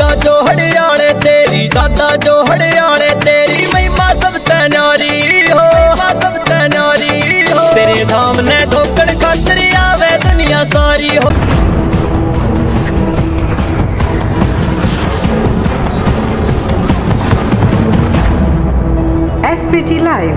दादा जो हरियाणे तेरी, दादा जो हरियाणे तेरी महिमा सब तनारी हो, सब तनारी हो। तेरे धाम ने धोकड़ खातर आवे दुनिया सारी हो। SPT live.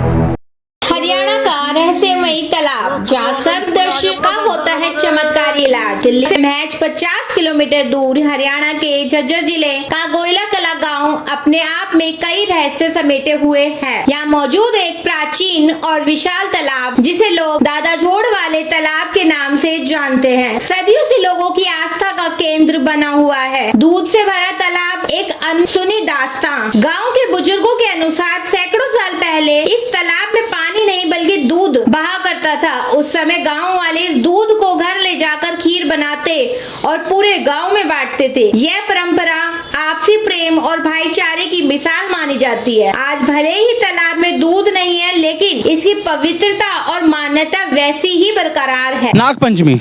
हरियाणा का रहस्यमयी तालाब जहाँ सर्पदर्शी का होता है चमत्कारी इलाज। दिल्ली से महज 50 किलोमीटर दूर हरियाणा के झज्जर जिले का गोयला कला गांव अपने आप में कई रहस्य समेटे हुए है। यहाँ मौजूद एक प्राचीन और विशाल तालाब जिसे लोग दादा झोड़ वाले तालाब के नाम से जानते हैं, सदियों से लोगों की आस्था का केंद्र बना हुआ है। दूध से भरा तालाब एक अनसुनी दास्तान। गाँव के बुजुर्गों के अनुसार सैकड़ों साल पहले इस तालाब में पानी नहीं बल्कि दूध बहा करता था। उस समय गांव वाले इस दूध को घर ले जाकर खीर बनाते और पूरे गांव में बांटते थे। यह परंपरा आपसी प्रेम और भाईचारे की मिसाल मानी जाती है। आज भले ही तालाब में दूध नहीं है, लेकिन इसकी पवित्रता और मान्यता वैसी ही बरकरार है। नागपंचमी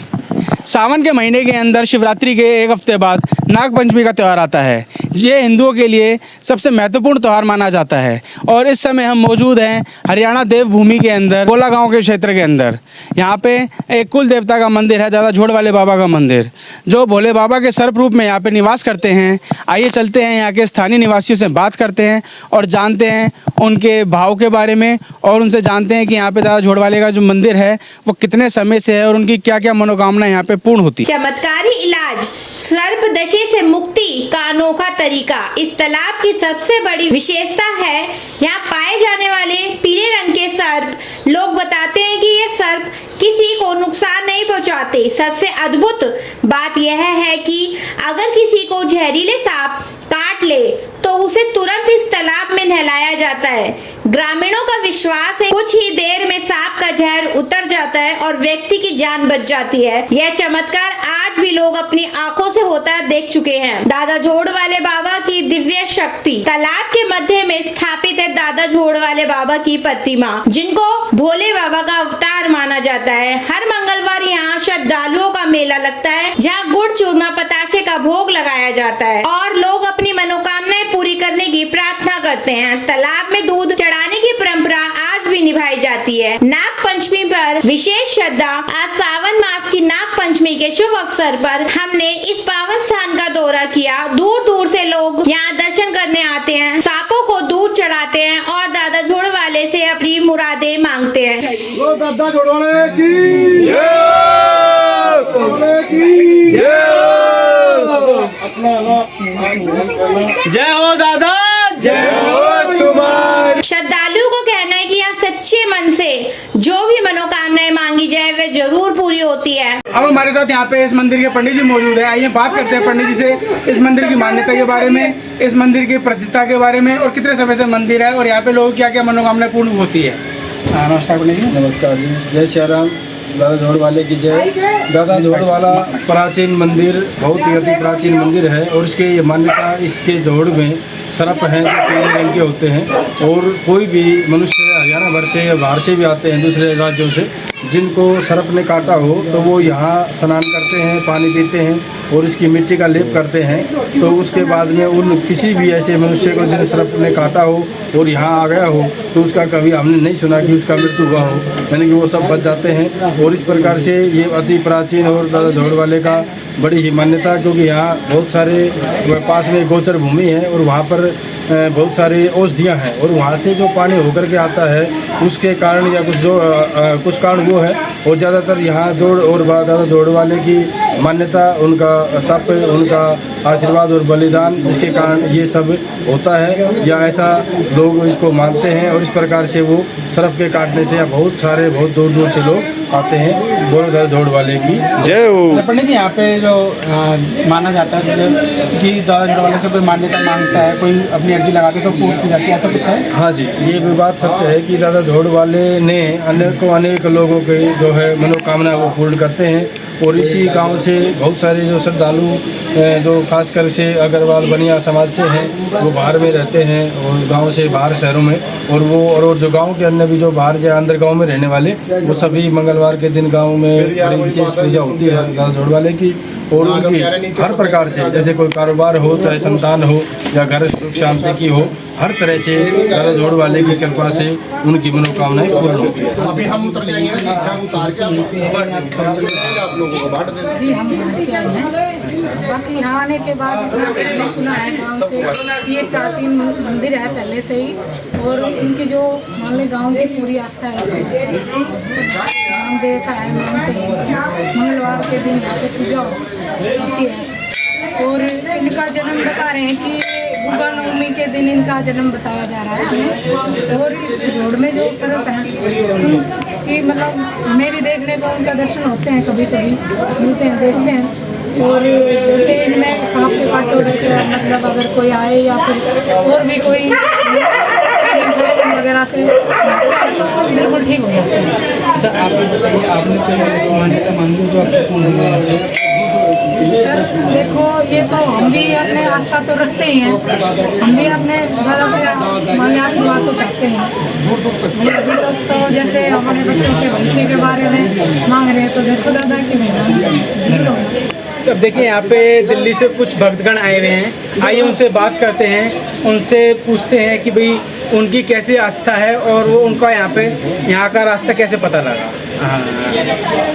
सावन के महीने के अंदर शिवरात्रि के एक हफ्ते बाद नागपंचमी का त्यौहार आता है। ये हिंदुओं के लिए सबसे महत्वपूर्ण त्यौहार माना जाता है और इस समय हम मौजूद हैं हरियाणा देवभूमि के अंदर गोला गांव के क्षेत्र के अंदर। यहाँ पे एक कुल देवता का मंदिर है, दादा झोड़ वाले बाबा का मंदिर, जो भोले बाबा के सर्प रूप में यहाँ पे निवास करते हैं। आइए चलते हैं यहाँ के स्थानीय निवासियों से बात करते हैं और जानते हैं उनके भाव के बारे में और उनसे जानते हैं कि यहाँ पे दादा झोड़ वाले का जो मंदिर है वो कितने समय से है और उनकी क्या क्या मनोकामना यहाँ पे पूर्ण होती है। चमत्कारी इलाज सर्पदंशी से मुक्ति का अनोखा तरीका इस तालाब की सबसे बड़ी विशेषता है। यहाँ पाए जाने वाले पीले रंग के सर्प, लोग बताते हैं कि ये सर्प किसी को नुकसान नहीं पहुंचाते। सबसे अद्भुत बात यह है कि अगर किसी को जहरीले सांप काट ले तो उसे तुरंत इस तालाब में नहलाया जाता है। ग्रामीणों का विश्वास है कुछ ही देर में सांप का जहर उतर जाता है और व्यक्ति की जान बच जाती है। यह चमत्कार आज भी लोग अपनी आंखों से होता देख चुके हैं। दादा झोड़ वाले बाबा की दिव्य शक्ति। तालाब के मध्य में स्थापित है दादा झोड़ वाले बाबा की प्रतिमा, जिनको भोले बाबा का अवतार माना जाता है। हर मंगलवार यहाँ श्रद्धालुओं का मेला लगता है, जहाँ गुड़ चूरमा पताशे का भोग लगाया जाता है और लोग अपनी मनोकामनाएं पूरी करने की प्रार्थना करते हैं। तालाब में दूध चढ़ाने की परंपरा आज भी निभाई जाती है। नाग पंचमी पर विशेष श्रद्धा। आज सावन मास की नाग पंचमी के शुभ अवसर पर हमने इस पावन स्थान का दौरा किया। दूर दूर से लोग यहाँ दर्शन करने आते हैं, सांपों को दूध चढ़ाते हैं और दादा झोड़ वाले से अपनी मुरादें मांगते हैं। दादा झोड़ वाले की जय हो दादा, जय हो तुम्हारी। श्रद्धालुओं को कहना है कि यहाँ सच्चे मन से जो भी मनोकामनाएं मांगी जाए वे जरूर पूरी होती है। अब हमारे साथ यहाँ पे इस मंदिर के पंडित जी मौजूद है। आइए बात करते हैं पंडित जी से इस मंदिर की मान्यता के बारे में, इस मंदिर की प्रसिद्धता के बारे में और कितने समय से मंदिर है और यहाँ पे लोगों की क्या क्या मनोकामनाएं पूर्ण होती है। नमस्कार पंडित जी। नमस्कार जी, जय श्री राम। दादा झोड़ वाले की जय। दादा झोड़ वाला प्राचीन मंदिर, बहुत ही अति प्राचीन मंदिर है और इसकी ये मान्यता, इसके जोड़ में सर्प हैं जो पीले रंग के होते हैं और कोई भी मनुष्य हरियाणा भर से या बाहर से भी आते हैं दूसरे राज्यों से, जिनको सर्प ने काटा हो तो वो यहाँ स्नान करते हैं, पानी पीते हैं और इसकी मिट्टी का लेप करते हैं। तो उसके बाद में उन किसी भी ऐसे मनुष्य को जिन्हें सर्प ने काटा हो और यहाँ आ गया हो तो उसका कभी हमने नहीं सुना कि उसका मृत्यु हुआ हो, यानी कि वो सब बच जाते हैं। और इस प्रकार से ये अति प्राचीन और दादा झोड़ वाले का बड़ी ही मान्यता, क्योंकि यहाँ बहुत सारे पास में गोचर भूमि है और वहाँ पर बहुत सारी औषधियाँ हैं और वहाँ से जो पानी होकर के आता है उसके कारण या कुछ कारण वो है। और ज़्यादातर यहाँ जोड़ और दादा झोड़ वाले की मान्यता, उनका तप, उनका आशीर्वाद और बलिदान, जिसके कारण ये सब होता है या ऐसा लोग इसको मानते हैं। और इस प्रकार से वो सर्प के काटने से बहुत दूर दूर से लोग आते हैं। बोलो दादा झोड़ वाले की जय हो। पंडित जी यहाँ पे जो माना जाता है कि दादा झोड़ वाले से कोई मान्यता मांगता है, कोई अपनी अर्जी लगाते तो पूर्ण की जाती है, ऐसा कुछ है? हाँ जी, ये भी बात सत्य है कि दादा झोड़ वाले ने अनेक लोगों के जो है मनोकामना वो पूर्ण करते हैं। और इसी गांव से बहुत सारे जो श्रद्धालु जो खासकर से अग्रवाल बनिया समाज से हैं वो बाहर में रहते हैं और गांव से बाहर शहरों में, और जो गांव के अन्य भी जो बाहर या अंदर गांव में रहने वाले वो सभी मंगलवार के दिन गांव में बड़ी विशेष पूजा होती है दादा झोड़ वाले की। और उनकी हर प्रकार से, जैसे कोई कारोबार हो, चाहे संतान हो या घर सुख शांति की हो, हर तरह से दादा जोड़ वाले की कृपा से उनकी मनोकामनाएं पूर्ण होती है। अभी हम उतर जाएंगे, इच्छा उतार के आप लोगों को बांट देंगे। जी हम यहाँ से आए हैं। बाकी यहाँ आने के बाद इतना हमने सुना है गांव से, ये प्राचीन मंदिर है पहले से ही, और इनकी जो मान ली गाँव की पूरी आस्था है इसमें। राम देवता है, मानते हैं, मंगलवार के दिन यहाँ पे पूजा होती है। और इनका जन्म बता रहे हैं कि गुगा नवमी के दिन इनका जन्म बताया जा रहा है हमें। और इस जोड़ में जो सर्प हैं कि मतलब हमें भी देखने को उनका दर्शन होते हैं, कभी कभी मिलते हैं, देखते हैं। और जैसे इनमें सांप के काटो रहते हैं, मतलब अगर कोई आए या फिर और भी कोई इन्फेक्शन वगैरह से लगता है तो बिल्कुल ठीक हो जाते हैं। अच्छा आप बताइए, आपने तो मान्यता मांगी जो आपको सर देखो, ये तो हम भी अपने आस्था तो रखते ही हैं, हम भी अपने दादा से मान्य आशीर्वाद तो चाहते हैं। तो जैसे हमारे बच्चों के भविष्य के बारे में मांग रहे हैं, तो देखो दादा की मेहरबानी। अब देखिए यहाँ पे दिल्ली से कुछ भक्तगण आए हुए हैं, आइए उनसे बात करते हैं, उनसे पूछते हैं कि भाई उनकी कैसी आस्था है और वो उनका यहाँ का रास्ता कैसे पता लगा। हाँ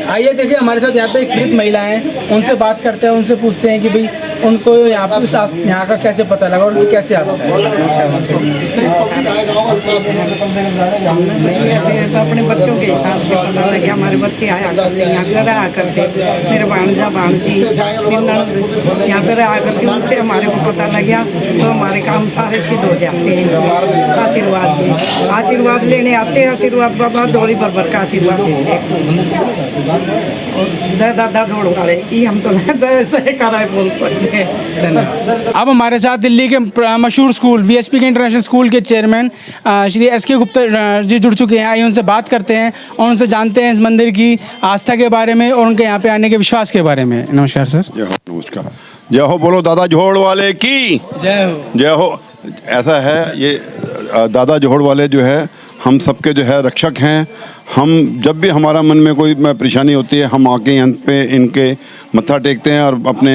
आइए देखिए हमारे साथ यहाँ पे एक वृद्ध महिला है, उनसे बात करते हैं, उनसे पूछते हैं कि भाई उनको यहाँ का कैसे पता लगा और उनकी कैसी आस्था है। तो अपने बच्चों के हिसाब से पता लगा, हमारे बच्चे आया करते यहाँ पे रहा करते, मेरे भांजा भांजी यहाँ पे रहा करते, उनसे हमारे को पता लगा तो हमारे काम सारे सिद्ध हो जाते हैं आशीर्वाद से। आशीर्वाद लेने आते हैं, आशीर्वाद बाबा दौड़ी बरबर का आशीर्वाद देते हैं। दादा जोड़ वाले की हम तो बोल सकते हैं। अब हमारे साथ दिल्ली के मशहूर स्कूल VSP के इंटरनेशनल स्कूल के चेयरमैन श्री SK गुप्ता जी जुड़ चुके हैं। आइए उनसे बात करते हैं और उनसे जानते हैं इस मंदिर की आस्था के बारे में और उनके यहाँ पे आने के विश्वास के बारे में। नमस्कार सर। नमस्कार। जय हो, बोलो दादा जोड़ वाले की जय हो। जय हो। ऐसा है, ये दादा जोड़ वाले जो है हम सबके जो है रक्षक हैं। हम जब भी हमारा मन में कोई परेशानी होती है, हम आके यहाँ पे इनके मत्था टेकते हैं और अपने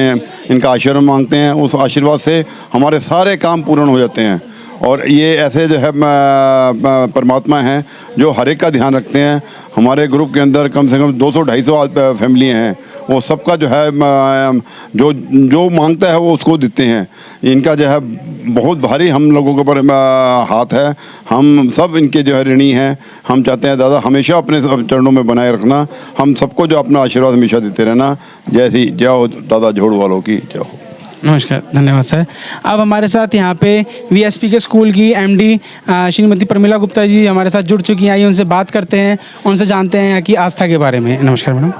इनका आशीर्वाद मांगते हैं। उस आशीर्वाद से हमारे सारे काम पूर्ण हो जाते हैं। और ये ऐसे जो है परमात्मा हैं जो हर एक का ध्यान रखते हैं। हमारे ग्रुप के अंदर कम से कम 200-250 फैमिलियाँ हैं, वो सबका जो है जो मांगता है वो उसको देते हैं। इनका जो है बहुत भारी हम लोगों के ऊपर हाथ है, हम सब इनके जो है ऋणी हैं। हम चाहते हैं दादा हमेशा अपने चरणों में बनाए रखना, हम सबको जो अपना आशीर्वाद हमेशा देते रहना। जैसी जय हो दादा जोड़ वालों की जय हो। नमस्कार, धन्यवाद सर। अब हमारे साथ यहाँ पे VSP के स्कूल की MD श्रीमती प्रमिला गुप्ता जी हमारे साथ जुड़ चुकी हैं। आइए उनसे बात करते हैं, उनसे जानते हैं यहाँ की आस्था के बारे में। नमस्कार मैडम।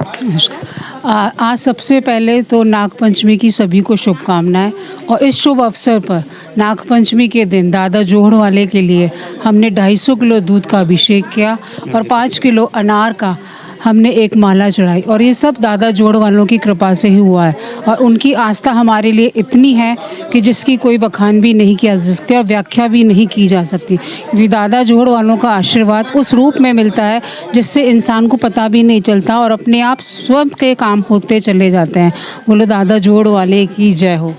आज सबसे पहले तो नागपंचमी की सभी को शुभकामनाएं। और इस शुभ अवसर पर नागपंचमी के दिन दादा जोड़ वाले के लिए हमने 250 किलो दूध का अभिषेक किया और 5 किलो अनार का हमने एक माला चढ़ाई। और ये सब दादा जोड़ वालों की कृपा से ही हुआ है। और उनकी आस्था हमारे लिए इतनी है कि जिसकी कोई बखान भी नहीं किया जा सकती और व्याख्या भी नहीं की जा सकती, क्योंकि दादा जोड़ वालों का आशीर्वाद उस रूप में मिलता है जिससे इंसान को पता भी नहीं चलता और अपने आप स्वयं के काम होते चले जाते हैं। बोलो दादा जोड़ वाले की जय हो।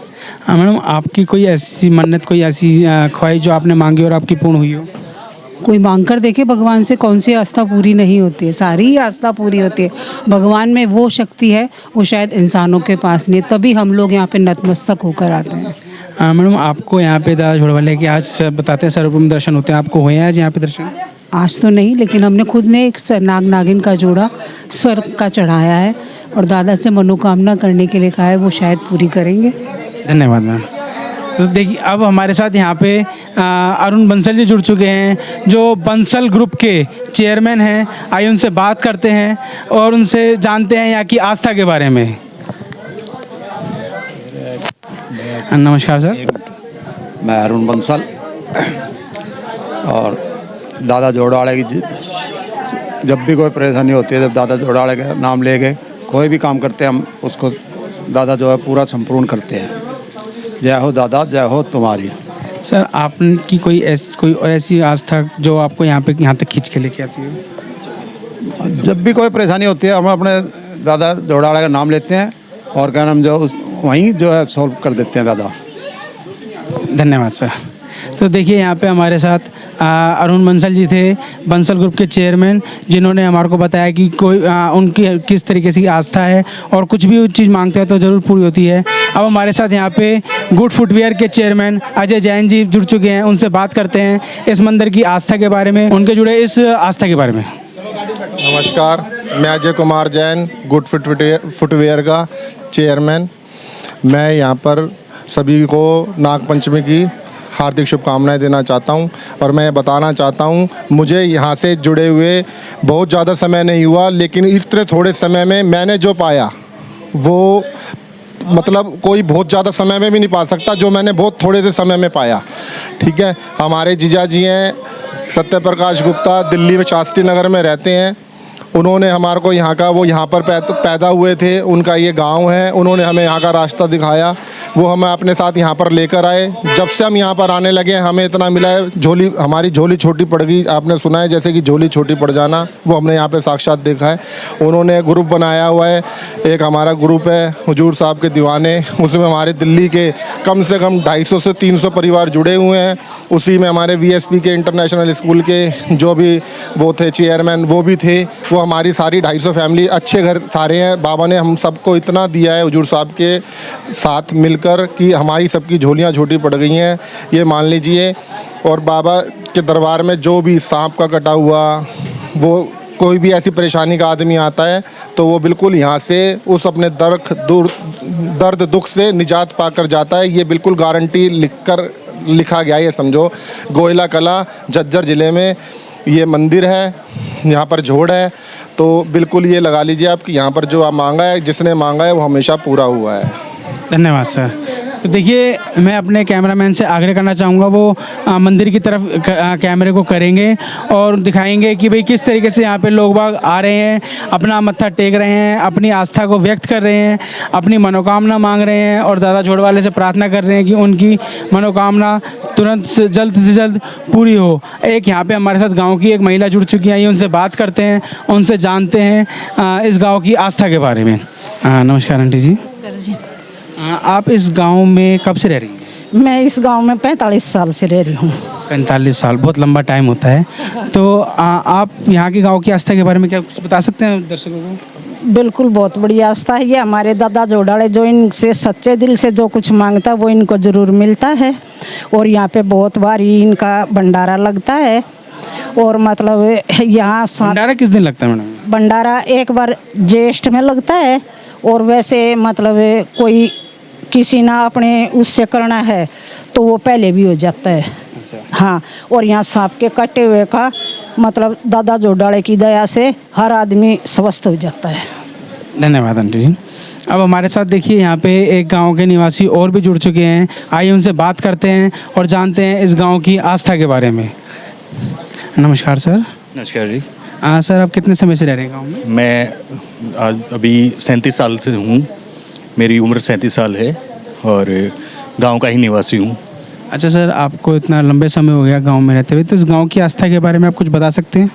मैडम आपकी कोई ऐसी मन्नत, कोई ऐसी ख्वाहिश जो आपने मांगी और आपकी पूर्ण हुई हो? कोई मांग कर देखे, भगवान से कौन सी आस्था पूरी नहीं होती है, सारी ही आस्था पूरी होती है। भगवान में वो शक्ति है वो शायद इंसानों के पास नहीं, तभी हम लोग यहाँ पे नतमस्तक होकर आते हैं। मैडम आपको यहाँ पे दादा जोड़ वाले के आज बताते हैं सर्वप्रथम दर्शन होते हैं, आपको हुए हैं आज यहाँ पे दर्शन? आज तो नहीं, लेकिन हमने खुद ने एक नाग नागिन का जोड़ा सर्प का चढ़ाया है और दादा से मनोकामना करने के लिए कहा है, वो शायद पूरी करेंगे। धन्यवाद मैम। तो देखिए अब हमारे साथ यहाँ पे अरुण बंसल जी जुड़ चुके हैं जो बंसल ग्रुप के चेयरमैन हैं। आइए उनसे बात करते हैं और उनसे जानते हैं यहाँ की आस्था के बारे में। नमस्कार सर। मैं अरुण बंसल और दादा जोड़वाड़े की जब भी कोई परेशानी होती है, जब दादा जोड़वाड़े का नाम लेके कोई भी काम करते हैं, हम उसको दादा जो है पूरा संपूर्ण करते हैं। जय हो दादा, जय हो तुम्हारी। सर आपकी कोई ऐसी आस्था जो आपको यहाँ तक खींच के लेके आती है? जब भी कोई परेशानी होती है हम अपने दादा जोड़वाड़े का नाम लेते हैं और क्या नाम जो वहीं जो है सॉल्व कर देते हैं दादा। धन्यवाद सर। तो देखिए यहाँ पे हमारे साथ अरुण बंसल जी थे, बंसल ग्रुप के चेयरमैन, जिन्होंने हमारे को बताया कि कोई उनकी किस तरीके से आस्था है और कुछ भी चीज़ मांगते हैं तो ज़रूर पूरी होती है। अब हमारे साथ यहाँ पे गुड फुटवियर के चेयरमैन अजय जैन जी जुड़ चुके हैं, उनसे बात करते हैं इस मंदिर की आस्था के बारे में, उनके जुड़े इस आस्था के बारे में। नमस्कार, मैं अजय कुमार जैन, गुड फुटवेयर का चेयरमैन। मैं यहाँ पर सभी को नागपंचमी की हार्दिक शुभकामनाएं देना चाहता हूँ और मैं बताना चाहता हूँ मुझे यहाँ से जुड़े हुए बहुत ज़्यादा समय नहीं हुआ, लेकिन इतने थोड़े समय में मैंने जो पाया वो मतलब कोई बहुत ज़्यादा समय में भी नहीं पा सकता जो मैंने बहुत थोड़े से समय में पाया। ठीक है, हमारे जीजा जी हैं सत्य प्रकाश गुप्ता, दिल्ली में शास्त्री नगर में रहते हैं। उन्होंने हमारे को यहाँ का, वो यहाँ पर पैदा हुए थे, उनका ये गांव है, उन्होंने हमें यहाँ का रास्ता दिखाया, वो हमें अपने साथ यहाँ पर लेकर आए। जब से हम यहाँ पर आने लगे हमें इतना मिला है, हमारी झोली छोटी पड़ गई। आपने सुना है जैसे कि झोली छोटी पड़ जाना, वो हमने यहाँ पे साक्षात देखा है। उन्होंने ग्रुप बनाया हुआ है, एक हमारा ग्रुप है हुजूर साहब के दीवाने, उसमें हमारे दिल्ली के कम से कम 250 से 300 परिवार जुड़े हुए हैं। उसी में हमारे VSP के इंटरनेशनल स्कूल के जो भी वो थे चेयरमैन, वो भी थे। वो हमारी सारी 250 फैमिली, अच्छे घर सारे हैं। बाबा ने हम सबको इतना दिया है हुजूर साहब के साथ मिलकर कि हमारी सबकी झोलियाँ छोटी पड़ गई हैं, ये मान लीजिए। और बाबा के दरबार में जो भी सांप का कटा हुआ, वो कोई भी ऐसी परेशानी का आदमी आता है तो वो बिल्कुल यहाँ से उस अपने दर्द दुख से निजात पाकर जाता है। ये बिल्कुल गारंटी लिखा गया है, ये समझो। गोयला कला झज्जर ज़िले में ये मंदिर है, यहाँ पर जोड़ है, तो बिल्कुल ये लगा लीजिए आप कि यहाँ पर जो आप मांगा है, जिसने मांगा है वो हमेशा पूरा हुआ है। धन्यवाद सर। तो देखिए मैं अपने कैमरामैन से आग्रह करना चाहूँगा वो मंदिर की तरफ कैमरे को करेंगे और दिखाएंगे कि भाई किस तरीके से यहाँ पे लोग बाग आ रहे हैं, अपना मत्था टेक रहे हैं, अपनी आस्था को व्यक्त कर रहे हैं, अपनी मनोकामना मांग रहे हैं और दादा जोड़वाले से प्रार्थना कर रहे हैं कि उनकी मनोकामना तुरंत से जल्द पूरी हो। एक यहाँ पे हमारे साथ गांव की एक महिला जुड़ चुकी है, उनसे बात करते हैं, उनसे जानते हैं इस गांव की आस्था के बारे में। नमस्कार आंटी जी। आप इस गांव में कब से रह रही हैं? मैं इस गांव में 45 साल से रह रही हूँ। 45 साल बहुत लंबा टाइम होता है। तो आप यहाँ के गांव की आस्था के बारे में क्या कुछ बता सकते हैं दर्शकों को? बिल्कुल, बहुत बड़ी आस्था है ये। हमारे दादा जोड़ाले जो इनसे सच्चे दिल से जो कुछ मांगता है वो इनको ज़रूर मिलता है। और यहाँ पे बहुत भारी इनका भंडारा लगता है। और मतलब यहाँ भंडारा किस दिन लगता है मैडम? भंडारा एक बार ज्येष्ठ में लगता है, और वैसे मतलब कोई किसी ना अपने उससे करना है तो वो पहले भी हो जाता है। अच्छा। हाँ, और यहाँ सांप के कटे हुए का मतलब दादा जोड़ाले की दया से हर आदमी स्वस्थ हो जाता है। धन्यवाद आंटी जी। अब हमारे साथ देखिए यहाँ पे एक गांव के निवासी और भी जुड़ चुके हैं, आइए उनसे बात करते हैं और जानते हैं इस गांव की आस्था के बारे में। नमस्कार सर। नमस्कार जी। सर आप कितने समय से रह रहे हैं गाँव में? मैं आज अभी 37 साल से हूँ, मेरी उम्र 37 साल है और गांव का ही निवासी हूँ। अच्छा सर, आपको इतना लंबे समय हो गया गांव में रहते हुए, तो इस गांव की आस्था के बारे में आप कुछ बता सकते हैं?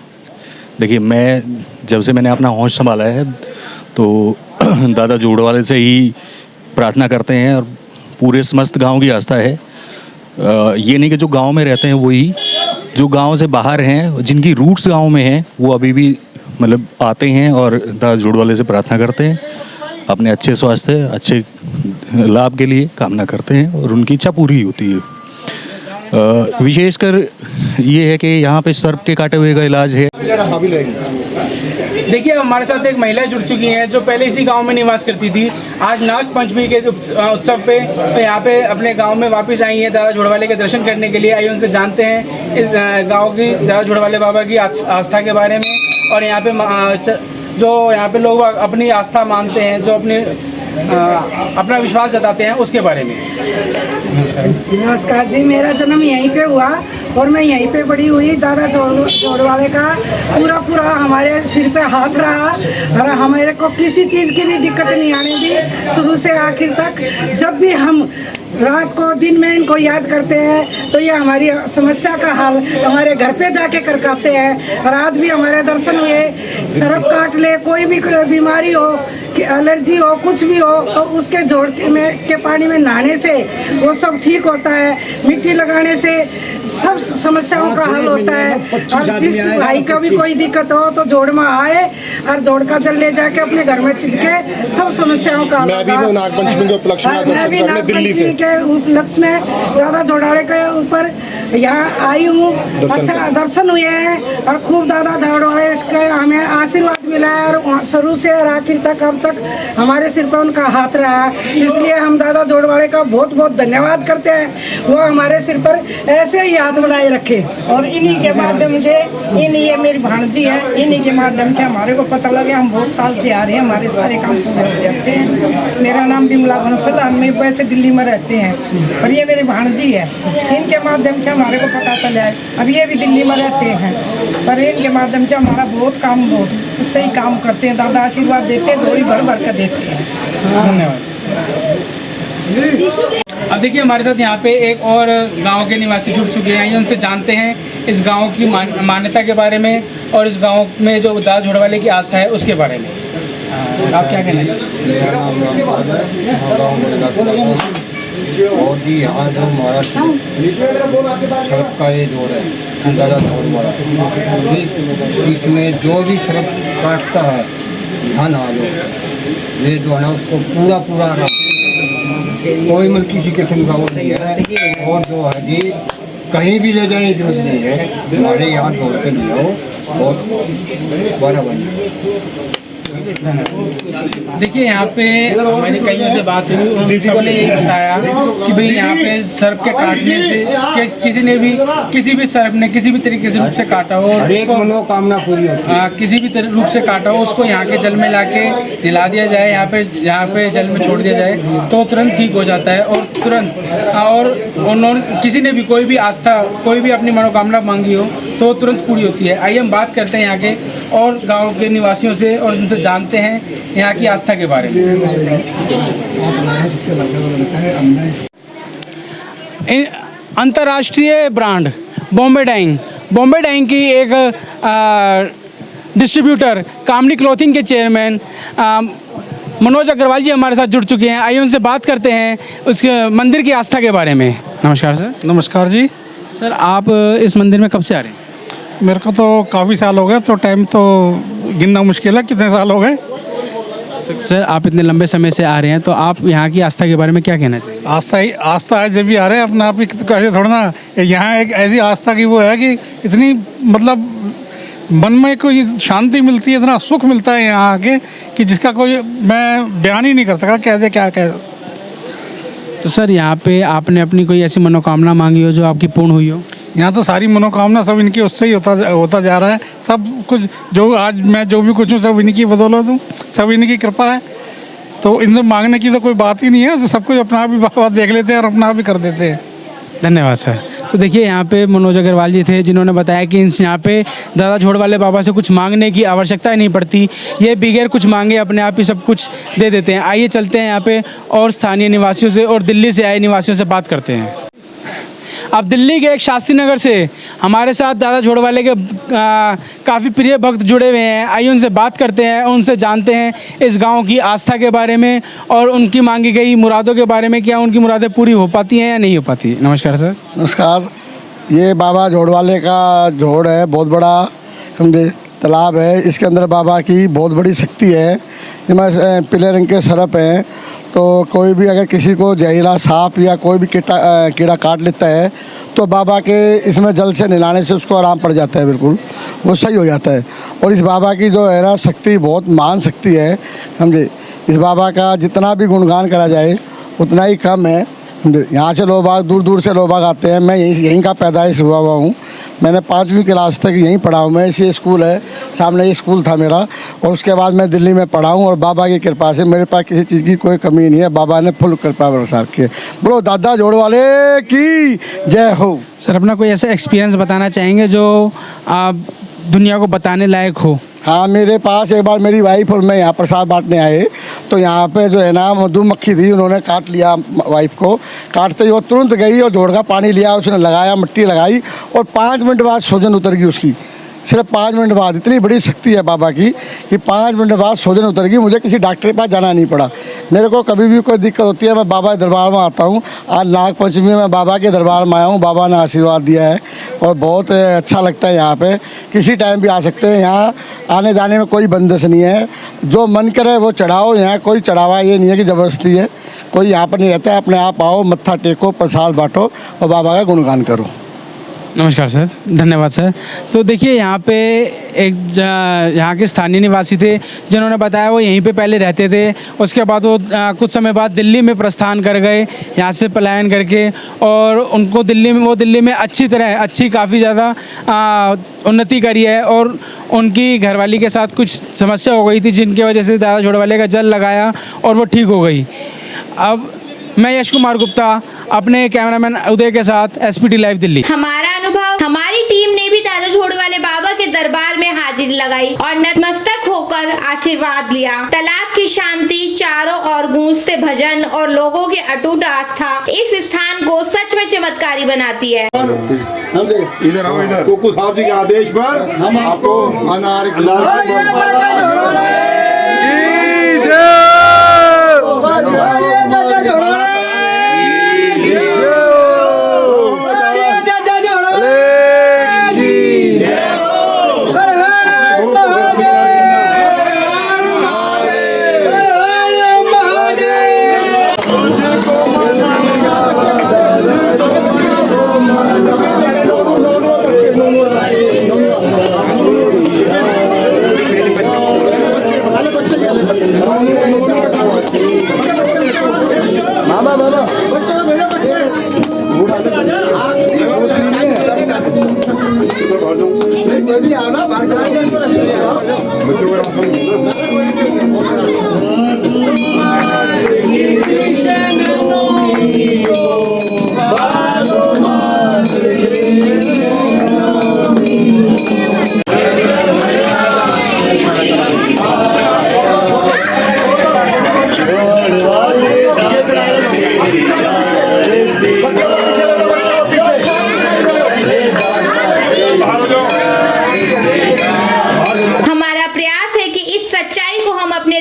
देखिए, मैं जब से मैंने अपना होश संभाला है तो दादा जोड़वाले से ही प्रार्थना करते हैं और पूरे समस्त गांव की आस्था है। ये नहीं कि जो गांव में रहते हैं वही, जो गांव से बाहर हैं, जिनकी रूट्स गांव में हैं, वो अभी भी मतलब आते हैं और दादा जोड़वाले से प्रार्थना करते हैं, अपने अच्छे स्वास्थ्य, अच्छे लाभ के लिए कामना करते हैं और उनकी इच्छा पूरी होती है। विशेषकर ये है कि यहाँ पे सर्प के काटे हुए का इलाज है। देखिए हमारे साथ एक महिला जुड़ चुकी हैं जो पहले इसी गांव में निवास करती थी। आज नाग पंचमी के उत्सव पे तो यहाँ पे अपने गांव में वापस आई हैं दादा जोड़वाले के दर्शन करने के लिए। आइए उनसे जानते हैं इस गांव की दादा जोड़वाले बाबा की आस्था के बारे में और यहाँ पे जो यहाँ पे लोग अपनी आस्था मानते हैं, जो अपना विश्वास जताते हैं, उसके बारे में। नमस्कार जी, मेरा जन्म यहीं पे हुआ और मैं यहीं पे बड़ी हुई। दादा जोड़वाले का पूरा हमारे सिर पे हाथ रहा और हमारे को किसी चीज़ की भी दिक्कत नहीं आने दी शुरू से आखिर तक। जब भी हम रात को दिन में इनको याद करते हैं तो ये हमारी समस्या का हल हमारे घर पे जाके करवाते हैं। और आज भी हमारे दर्शन हुए, सर्प काट ले, कोई भी बीमारी हो, कि एलर्जी हो कुछ भी हो तो उसके जोड़ के पानी में नहाने से वो सब ठीक होता है। मिट्टी लगाने से सब समस्याओं का हल होता है। और जिस भाई का भी कोई दिक्कत हो तो जोड़ में आए और जोड़ का जल ले जाके अपने घर में छिड़के सब समस्याओं का हल होगा। नागपंचमी के उपलक्ष्य में मैं भी नागपंचमी के उपलक्ष्य में दादा जोड़वाले के ऊपर यहाँ आई हूँ। अच्छा दर्शन हुए हैं और खूब दादा जोड़वाले इसका हमें आशीर्वाद मिला है और शुरू से और आखिर तक अब तक हमारे सिर पर उनका हाथ रहा है। इसलिए हम दादा जोड़वाले का बहुत बहुत धन्यवाद करते हैं। वो हमारे सिर पर ऐसे ही हाथ बढ़ाए रखे। और इन्हीं के माध्यम से ये मेरी भाणजी है, इन्हीं के माध्यम से हमारे को पता लगे। हम बहुत साल से आ रहे हैं, हमारे सारे काम पूरे हो जाते हैं। मेरा नाम बिमला बंसल, हम वैसे दिल्ली में रहते हैं और ये मेरी भाणजी है। इनके माध्यम से हमारे को पता चला है। अब ये भी दिल्ली में रहते हैं पर इनके माध्यम से हमारा बहुत काम बहुत उससे ही काम करते हैं। दादा आशीर्वाद देते हैं, डोरी भर भर कर देते हैं। धन्यवाद। अब देखिए हमारे साथ यहाँ पे एक और गांव के निवासी जुड़ चुके हैं। उनसे जानते हैं इस गांव की मान्यता के बारे में और इस गांव में जो दादा जोड़वाले की आस्था है उसके बारे में। आप क्या कहना चाहते और जी यहाँ जो हमारा सड़क का ये जोड़ है दादा जोड़वाला, इसमें जो भी सड़क काटता है धान आलू ये जो है ना उसको पूरा कोई मतलब किसी किस्म का वो नहीं है। और जो है जी कहीं भी ले जाने की जरूरत नहीं है, हमारे यहाँ जोड़ के लिए हो बहुत बड़ा बन। देखिए यहाँ पे हमारी कईयों से बात हुई, उन सबने ये बताया कि भाई यहाँ पे सर्प के काटने से किसी ने भी किसी भी सर्प ने किसी भी तरीके से रूप से काटा हो, मनोकामना पूरी होती है। किसी भी रूप से काटा हो उसको यहाँ के जल में लाके दिला दिया जाए, यहाँ पे जल में छोड़ दिया जाए तो तुरंत ठीक हो जाता है। और तुरंत और उन्होंने किसी ने भी कोई भी आस्था कोई भी अपनी मनोकामना मांगी हो तो तुरंत पूरी होती है। आइए हम बात करते हैं यहाँ के और गांव के निवासियों से और उनसे जानते हैं यहाँ की आस्था के बारे में। अंतर्राष्ट्रीय ब्रांड बॉम्बे डाइंग की एक डिस्ट्रीब्यूटर कामनी क्लॉथिंग के चेयरमैन मनोज अग्रवाल जी हमारे साथ जुड़ चुके हैं। आइए उनसे बात करते हैं उसके मंदिर की आस्था के बारे में। नमस्कार सर। नमस्कार जी। सर आप इस मंदिर में कब से आ रहे हैं? मेरे को तो काफ़ी साल हो गए, तो टाइम तो गिनना मुश्किल है कितने साल हो गए। तो सर आप इतने लंबे समय से आ रहे हैं तो आप यहाँ की आस्था के बारे में क्या कहना चाहिए? आस्था है जब भी आ रहे हैं अपना आप ही कैसे थोड़ा ना। यहाँ एक ऐसी आस्था की वो है कि इतनी मतलब मन में कोई शांति मिलती है, इतना सुख मिलता है यहाँ आके कि जिसका कोई मैं बयान ही नहीं कर सकता कैसे क्या कह। तो सर यहाँ पे आपने अपनी कोई ऐसी मनोकामना मांगी हो जो आपकी पूर्ण हुई हो? यहाँ तो सारी मनोकामना सब इनकी उससे ही होता जा रहा है। सब कुछ जो आज मैं जो भी कुछ हूँ सब इनकी बदौलत हूँ, सब इनकी कृपा है। तो इनसे मांगने की तो कोई बात ही नहीं है, सब कुछ अपना आप ही बात देख लेते हैं और अपना आप ही कर देते हैं। धन्यवाद सर। तो देखिए यहाँ पे मनोज अग्रवाल जी थे जिन्होंने बताया कि यहाँ पे दादा जोड़वाले बाबा से कुछ मांगने की आवश्यकता ही नहीं पड़ती, ये बगैर कुछ मांगे अपने आप ही सब कुछ दे देते हैं। आइए चलते हैं यहाँ पे और स्थानीय निवासियों से और दिल्ली से आए निवासियों से बात करते हैं। अब दिल्ली के एक शास्त्री नगर से हमारे साथ दादा जोड़वाले के काफ़ी प्रिय भक्त जुड़े हुए हैं। आइए उनसे बात करते हैं, उनसे जानते हैं इस गांव की आस्था के बारे में और उनकी मांगी गई मुरादों के बारे में। क्या उनकी मुरादें पूरी हो पाती हैं या नहीं हो पाती? नमस्कार सर। नमस्कार। ये बाबा जोड़वाले का जोड़ है, बहुत बड़ा समझे तालाब है। इसके अंदर बाबा की बहुत बड़ी शक्ति है। इसमें पीले रंग के सरप हैं, तो कोई भी अगर किसी को जहरीला सांप या कोई भी कीड़ा काट लेता है तो बाबा के इसमें जल से नहलाने से उसको आराम पड़ जाता है, बिल्कुल वो सही हो जाता है। और इस बाबा की जो है ना शक्ति बहुत महान शक्ति है, समझे। इस बाबा का जितना भी गुणगान करा जाए उतना ही कम है। यहाँ से लोग बाग दूर दूर से लोग बाग आते हैं। मैं यहीं का पैदाइश हुआ हूँ। मैंने 5वीं क्लास तक यहीं पढ़ा हूँ। मैं इसी स्कूल है सामने, ये स्कूल था मेरा। और उसके बाद मैं दिल्ली में पढ़ा हूँ और बाबा की कृपा से मेरे पास किसी चीज़ की कोई कमी नहीं है। बाबा ने फुल कृपा बरसा रखी है। बोलो दादा जोड़वाले की जय हो। सर अपना कोई ऐसा एक्सपीरियंस बताना चाहेंगे जो आप दुनिया को बताने लायक हो? हाँ, मेरे पास एक बार मेरी वाइफ और मैं यहाँ प्रसाद बांटने आए तो यहाँ पे जो है ना मधुमक्खी थी, उन्होंने काट लिया वाइफ को। काटते ही वो तुरंत गई और जोड़ का पानी लिया, उसने लगाया, मिट्टी लगाई और 5 मिनट बाद सूजन उतर गई उसकी। सिर्फ 5 मिनट बाद, इतनी बड़ी शक्ति है बाबा की कि 5 मिनट बाद सोजन उतर गई। मुझे किसी डॉक्टर के पास जाना नहीं पड़ा। मेरे को कभी भी कोई दिक्कत होती है मैं बाबा के दरबार में आता हूँ। आज नाग पंचमी में मैं बाबा के दरबार में आया हूँ, बाबा ने आशीर्वाद दिया है और बहुत अच्छा लगता है। यहाँ पे किसी टाइम भी आ सकते हैं, यहाँ आने जाने में कोई बंदिश नहीं है। जो मन करे वो चढ़ाओ, यहाँ कोई चढ़ावा ये नहीं है कि ज़बरदस्ती है, कोई यहाँ पर नहीं रहता है। अपने आप आओ, मत्था टेको, प्रसाद बांटो और बाबा का गुणगान करो। नमस्कार सर, धन्यवाद सर। तो देखिए यहाँ पे एक यहाँ के स्थानीय निवासी थे जिन्होंने बताया वो यहीं पे पहले रहते थे। उसके बाद वो कुछ समय बाद दिल्ली में प्रस्थान कर गए, यहाँ से पलायन करके, और उनको दिल्ली में अच्छी काफ़ी ज़्यादा उन्नति करी है। और उनकी घरवाली के साथ कुछ समस्या हो गई थी जिनकी वजह से दादा जोड़वाले का जल लगाया और वो ठीक हो गई। अब मैं यश कुमार गुप्ता अपने कैमरामैन उदय के साथ SPT लाइव दिल्ली। हमारा अनुभव, हमारी टीम ने भी दादा जोड़वाले बाबा के दरबार में हाजिरी लगाई और नतमस्तक होकर आशीर्वाद लिया। तालाब की शांति, चारों ओर गूंजते भजन और लोगों की अटूट आस्था इस स्थान को सच में चमत्कारी बनाती है। इधर आओ, इधर। कुकू साहब जी के आदेश पर हम आपको अनार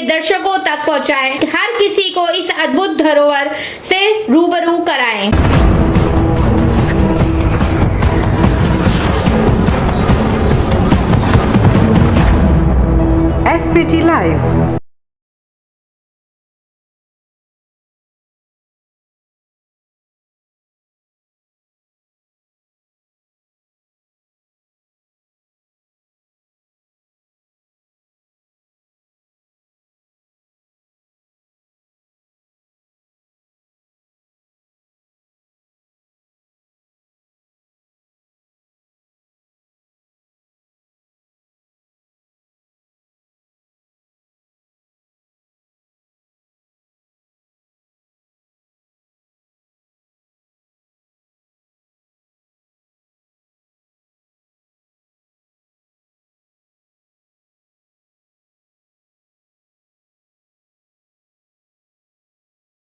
दर्शकों तक पहुंचाएं, हर किसी को इस अद्भुत धरोहर